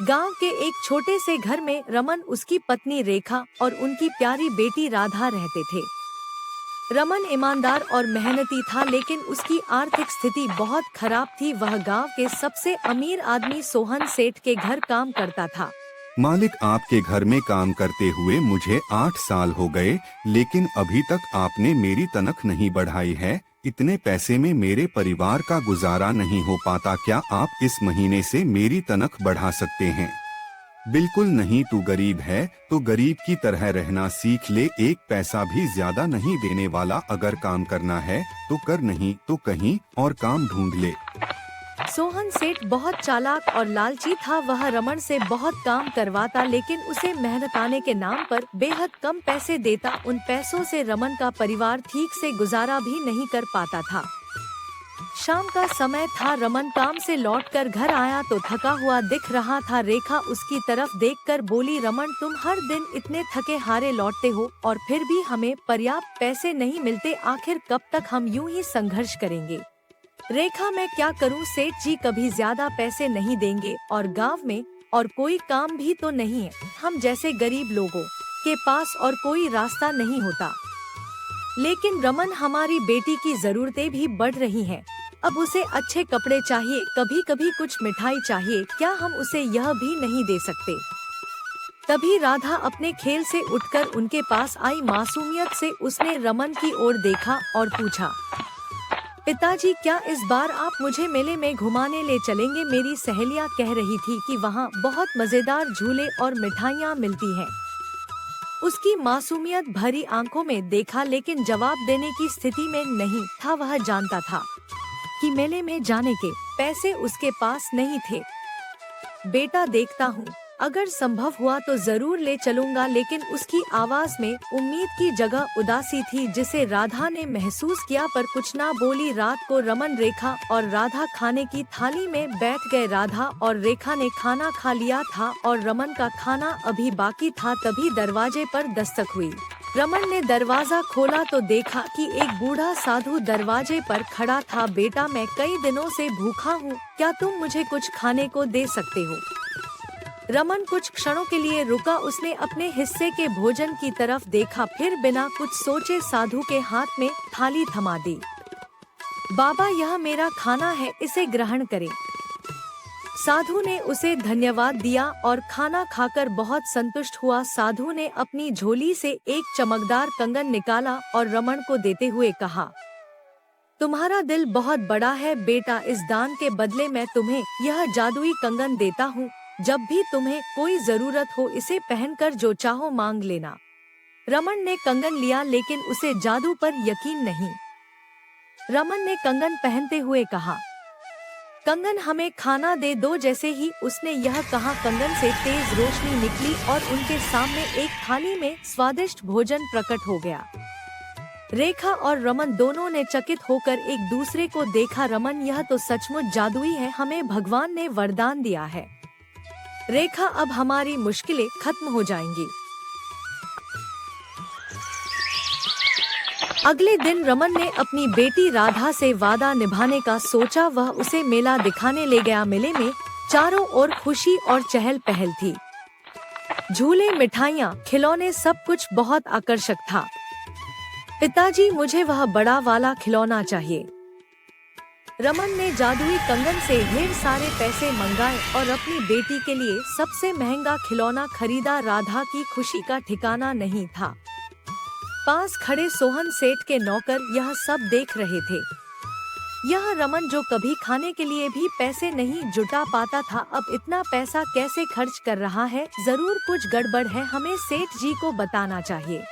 गांव के एक छोटे से घर में रमन, उसकी पत्नी रेखा और उनकी प्यारी बेटी राधा रहते थे। रमन ईमानदार और मेहनती था, लेकिन उसकी आर्थिक स्थिति बहुत खराब थी। वह गांव के सबसे अमीर आदमी सोहन सेठ के घर काम करता था। मालिक, आपके घर में काम करते हुए मुझे 8 साल हो गए, लेकिन अभी तक आपने मेरी तनख्वाह नहीं बढ़ाई है। इतने पैसे में मेरे परिवार का गुजारा नहीं हो पाता। क्या आप इस महीने से मेरी तनख्वाह बढ़ा सकते हैं? बिल्कुल नहीं, तू गरीब है तो गरीब की तरह रहना सीख ले। एक पैसा भी ज्यादा नहीं देने वाला। अगर काम करना है तो कर, नहीं तो कहीं और काम ढूंढ ले। सोहन सेठ बहुत चालाक और लालची था। वह रमन से बहुत काम करवाता, लेकिन उसे मेहनताने के नाम पर बेहद कम पैसे देता। उन पैसों से रमन का परिवार ठीक से गुजारा भी नहीं कर पाता था। शाम का समय था। रमन काम से लौटकर घर आया तो थका हुआ दिख रहा था। रेखा उसकी तरफ देखकर बोली, रमन, तुम हर दिन इतने थके हारे लौटते हो और फिर भी हमें पर्याप्त पैसे नहीं मिलते। आखिर कब तक हम यूं ही संघर्ष करेंगे? रेखा, मैं क्या करूं? सेठ जी कभी ज्यादा पैसे नहीं देंगे और गांव में और कोई काम भी तो नहीं है। हम जैसे गरीब लोगों के पास और कोई रास्ता नहीं होता। लेकिन रमन, हमारी बेटी की जरूरतें भी बढ़ रही हैं। अब उसे अच्छे कपड़े चाहिए, कभी कभी कुछ मिठाई चाहिए। क्या हम उसे यह भी नहीं दे सकते? तभी राधा अपने खेल से उठकर उनके पास आई। मासूमियत से उसने रमन की ओर देखा और पूछा, पिताजी, क्या इस बार आप मुझे मेले में घुमाने ले चलेंगे? मेरी सहेलियां कह रही थी कि वहाँ बहुत मजेदार झूले और मिठाइयाँ मिलती हैं। उसकी मासूमियत भरी आंखों में देखा, लेकिन जवाब देने की स्थिति में नहीं था। वह जानता था कि मेले में जाने के पैसे उसके पास नहीं थे। बेटा, देखता हूँ, अगर संभव हुआ तो जरूर ले चलूंगा। लेकिन उसकी आवाज में उम्मीद की जगह उदासी थी, जिसे राधा ने महसूस किया पर कुछ ना बोली। रात को रमन, रेखा और राधा खाने की थाली में बैठ गए। राधा और रेखा ने खाना खा लिया था और रमन का खाना अभी बाकी था। तभी दरवाजे पर दस्तक हुई। रमन ने दरवाजा खोला तो देखा कि एक बूढ़ा साधु दरवाजे पर खड़ा था। बेटा, मैं कई दिनों से भूखा हूँ, क्या तुम मुझे कुछ खाने को दे सकते हो? रमन कुछ क्षणों के लिए रुका। उसने अपने हिस्से के भोजन की तरफ देखा, फिर बिना कुछ सोचे साधु के हाथ में थाली थमा दी। बाबा, यह मेरा खाना है, इसे ग्रहण करें। साधु ने उसे धन्यवाद दिया और खाना खाकर बहुत संतुष्ट हुआ। साधु ने अपनी झोली से एक चमकदार कंगन निकाला और रमन को देते हुए कहा, तुम्हारा दिल बहुत बड़ा है बेटा। इस दान के बदले मैं तुम्हें यह जादुई कंगन देता हूँ। जब भी तुम्हें कोई जरूरत हो, इसे पहनकर जो चाहो मांग लेना। रमन ने कंगन लिया, लेकिन उसे जादू पर यकीन नहीं। रमन ने कंगन पहनते हुए कहा, कंगन, हमें खाना दे दो। जैसे ही उसने यह कहा, कंगन से तेज रोशनी निकली और उनके सामने एक थाली में स्वादिष्ट भोजन प्रकट हो गया। रेखा और रमन दोनों ने चकित होकर एक दूसरे को देखा। रमन, यह तो सचमुच जादुई है, हमें भगवान ने वरदान दिया है। रेखा, अब हमारी मुश्किलें खत्म हो जाएंगी। अगले दिन रमन ने अपनी बेटी राधा से वादा निभाने का सोचा। वह उसे मेला दिखाने ले गया। मेले में चारों ओर खुशी और चहल पहल थी। झूले, मिठाइयाँ, खिलौने, सब कुछ बहुत आकर्षक था। पिताजी, मुझे वह बड़ा वाला खिलौना चाहिए। रमन ने जादुई कंगन से ढेर सारे पैसे मंगाए और अपनी बेटी के लिए सबसे महंगा खिलौना खरीदा। राधा की खुशी का ठिकाना नहीं था। पास खड़े सोहन सेठ के नौकर यह सब देख रहे थे। यह रमन, जो कभी खाने के लिए भी पैसे नहीं जुटा पाता था, अब इतना पैसा कैसे खर्च कर रहा है? जरूर कुछ गड़बड़ है, हमें सेठ जी को बताना चाहिए।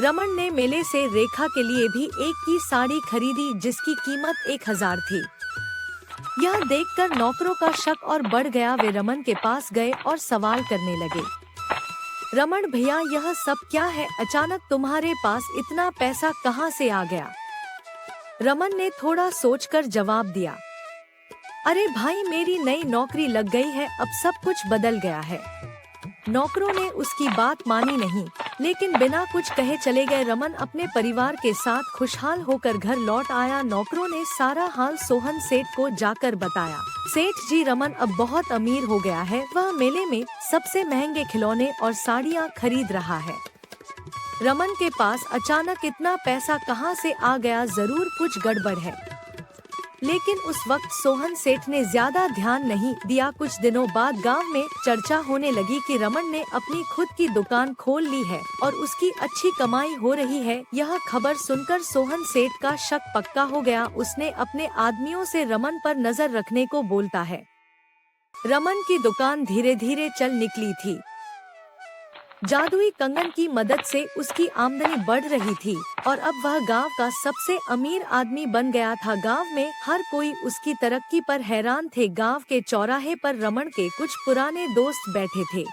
रमन ने मेले से रेखा के लिए भी एक की साड़ी खरीदी, जिसकी कीमत 1000 थी। यह देखकर नौकरों का शक और बढ़ गया। वे रमन के पास गए और सवाल करने लगे, रमन भैया, यह सब क्या है? अचानक तुम्हारे पास इतना पैसा कहाँ से आ गया? रमन ने थोड़ा सोचकर जवाब दिया, अरे भाई, मेरी नई नौकरी लग गई है, अब सब कुछ बदल गया है। नौकरों ने उसकी बात मानी नहीं। लेकिन बिना कुछ कहे चले गए। रमन अपने परिवार के साथ खुशहाल होकर घर लौट आया। नौकरों ने सारा हाल सोहन सेठ को जाकर बताया। सेठ जी, रमन अब बहुत अमीर हो गया है। वह मेले में सबसे महंगे खिलौने और साड़ियाँ खरीद रहा है। रमन के पास अचानक इतना पैसा कहाँ से आ गया? जरूर कुछ गड़बड़ है। लेकिन उस वक्त सोहन सेठ ने ज्यादा ध्यान नहीं दिया। कुछ दिनों बाद गांव में चर्चा होने लगी कि रमन ने अपनी खुद की दुकान खोल ली है और उसकी अच्छी कमाई हो रही है। यह खबर सुनकर सोहन सेठ का शक पक्का हो गया। उसने अपने आदमियों से रमन पर नजर रखने को बोलता है। रमन की दुकान धीरे धीरे चल निकली थी। जादुई कंगन की मदद से उसकी आमदनी बढ़ रही थी और अब वह गांव का सबसे अमीर आदमी बन गया था। गांव में हर कोई उसकी तरक्की पर हैरान थे। गांव के चौराहे पर रमन के कुछ पुराने दोस्त बैठे थे।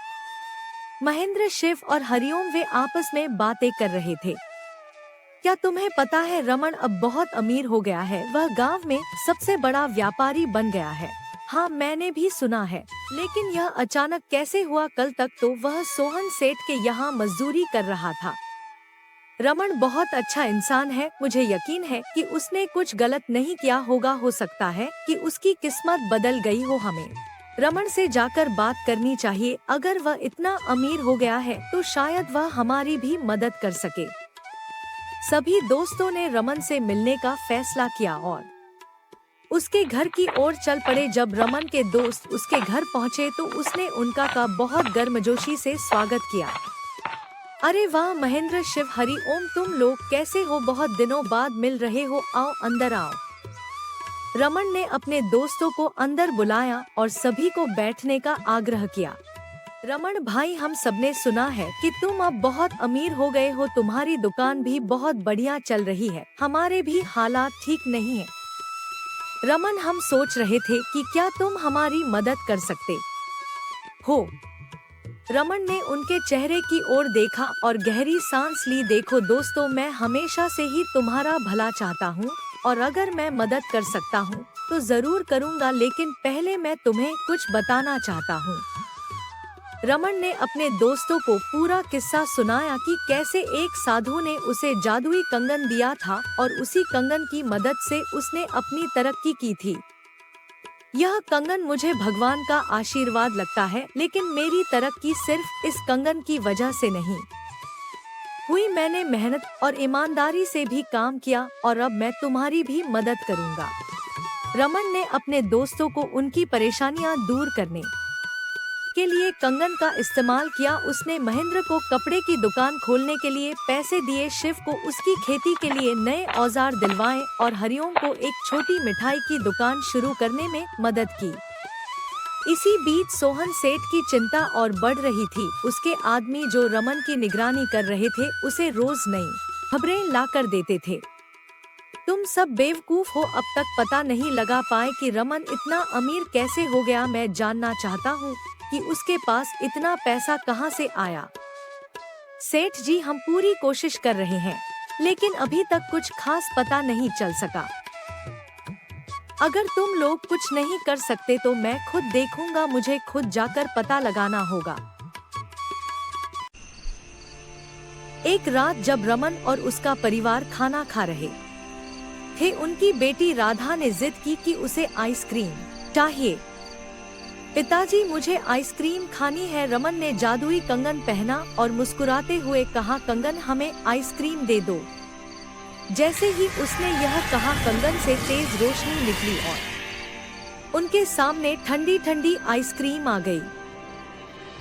महेंद्र, शिव और हरिओम वे आपस में बातें कर रहे थे। क्या तुम्हें पता है, रमन अब बहुत अमीर हो गया है। वह गांव में सबसे बड़ा व्यापारी बन गया है। हाँ, मैंने भी सुना है। लेकिन यह अचानक कैसे हुआ? कल तक तो वह सोहन सेठ के यहाँ मजदूरी कर रहा था। रमन बहुत अच्छा इंसान है। मुझे यकीन है कि उसने कुछ गलत नहीं किया होगा। हो सकता है कि उसकी किस्मत बदल गई हो। हमें रमन से जाकर बात करनी चाहिए। अगर वह इतना अमीर हो गया है तो शायद वह हमारी भी मदद कर सके। सभी दोस्तों ने रमन से मिलने का फैसला किया और उसके घर की ओर चल पड़े। जब रमन के दोस्त उसके घर पहुँचे तो उसने उनका का बहुत गर्मजोशी से स्वागत किया। अरे वाह महेंद्र, शिव, हरि ओम, तुम लोग कैसे हो? बहुत दिनों बाद मिल रहे हो। आओ, अंदर आओ। रमन ने अपने दोस्तों को अंदर बुलाया और सभी को बैठने का आग्रह किया। रमन भाई, हम सबने सुना है कि तुम अब बहुत अमीर हो गए हो। तुम्हारी दुकान भी बहुत बढ़िया चल रही है। हमारे भी हालात ठीक नहीं है। रमन, हम सोच रहे थे कि क्या तुम हमारी मदद कर सकते हो। रमन ने उनके चेहरे की ओर देखा और गहरी सांस ली। देखो दोस्तों, मैं हमेशा से ही तुम्हारा भला चाहता हूँ और अगर मैं मदद कर सकता हूँ तो जरूर करूँगा। लेकिन पहले मैं तुम्हें कुछ बताना चाहता हूँ। रमन ने अपने दोस्तों को पूरा किस्सा सुनाया कि कैसे एक साधु ने उसे जादुई कंगन दिया था और उसी कंगन की मदद से उसने अपनी तरक्की की थी। यह कंगन मुझे भगवान का आशीर्वाद लगता है, लेकिन मेरी तरक्की सिर्फ इस कंगन की वजह से नहीं हुई। मैंने मेहनत और ईमानदारी से भी काम किया और अब मैं तुम्हारी भी मदद करूंगा। रमन ने अपने दोस्तों को उनकी परेशानियां दूर करने के लिए कंगन का इस्तेमाल किया। उसने महेंद्र को कपड़े की दुकान खोलने के लिए पैसे दिए, शिव को उसकी खेती के लिए नए औजार दिलवाए और हरिओम को एक छोटी मिठाई की दुकान शुरू करने में मदद की। इसी बीच सोहन सेठ की चिंता और बढ़ रही थी। उसके आदमी जो रमन की निगरानी कर रहे थे उसे रोज नई खबरें लाकर देते थे। तुम सब बेवकूफ हो, अब तक पता नहीं लगा पाए कि रमन इतना अमीर कैसे हो गया। मैं जानना चाहता हूँ कि उसके पास इतना पैसा कहाँ से आया। सेठ जी, हम पूरी कोशिश कर रहे हैं, लेकिन अभी तक कुछ खास पता नहीं चल सका। अगर तुम लोग कुछ नहीं कर सकते तो मैं खुद देखूंगा। मुझे खुद जाकर पता लगाना होगा। एक रात जब रमन और उसका परिवार खाना खा रहे थे, उनकी बेटी राधा ने जिद की कि उसे आइसक्रीम चाहिए। पिताजी, मुझे आइसक्रीम खानी है। रमन ने जादुई कंगन पहना और मुस्कुराते हुए कहा, कंगन, हमें आइसक्रीम दे दो। जैसे ही उसने यह कहा, कंगन से तेज रोशनी निकली और उनके सामने ठंडी ठंडी आइसक्रीम आ गई।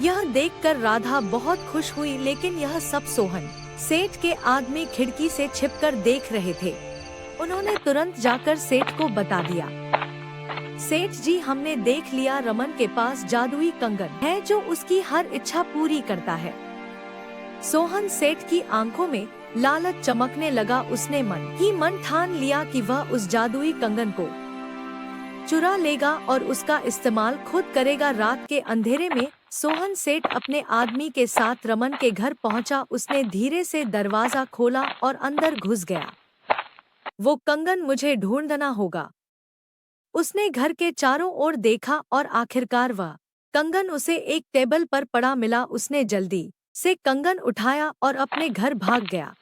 यह देखकर राधा बहुत खुश हुई, लेकिन यह सब सोहन सेठ के आदमी खिड़की से छिपकर देख रहे थे। उन्होंने तुरंत जाकर सेठ को बता दिया। सेठ जी, हमने देख लिया, रमन के पास जादुई कंगन है जो उसकी हर इच्छा पूरी करता है। सोहन सेठ की आंखों में लालच चमकने लगा। उसने मन ही मन ठान लिया कि वह उस जादुई कंगन को चुरा लेगा और उसका इस्तेमाल खुद करेगा। रात के अंधेरे में सोहन सेठ अपने आदमी के साथ रमन के घर पहुंचा। उसने धीरे से दरवाजा खोला और अंदर घुस गया। वो कंगन मुझे ढूंढना होगा। उसने घर के चारों ओर देखा और आखिरकार वह कंगन उसे एक टेबल पर पड़ा मिला। उसने जल्दी से कंगन उठाया और अपने घर भाग गया।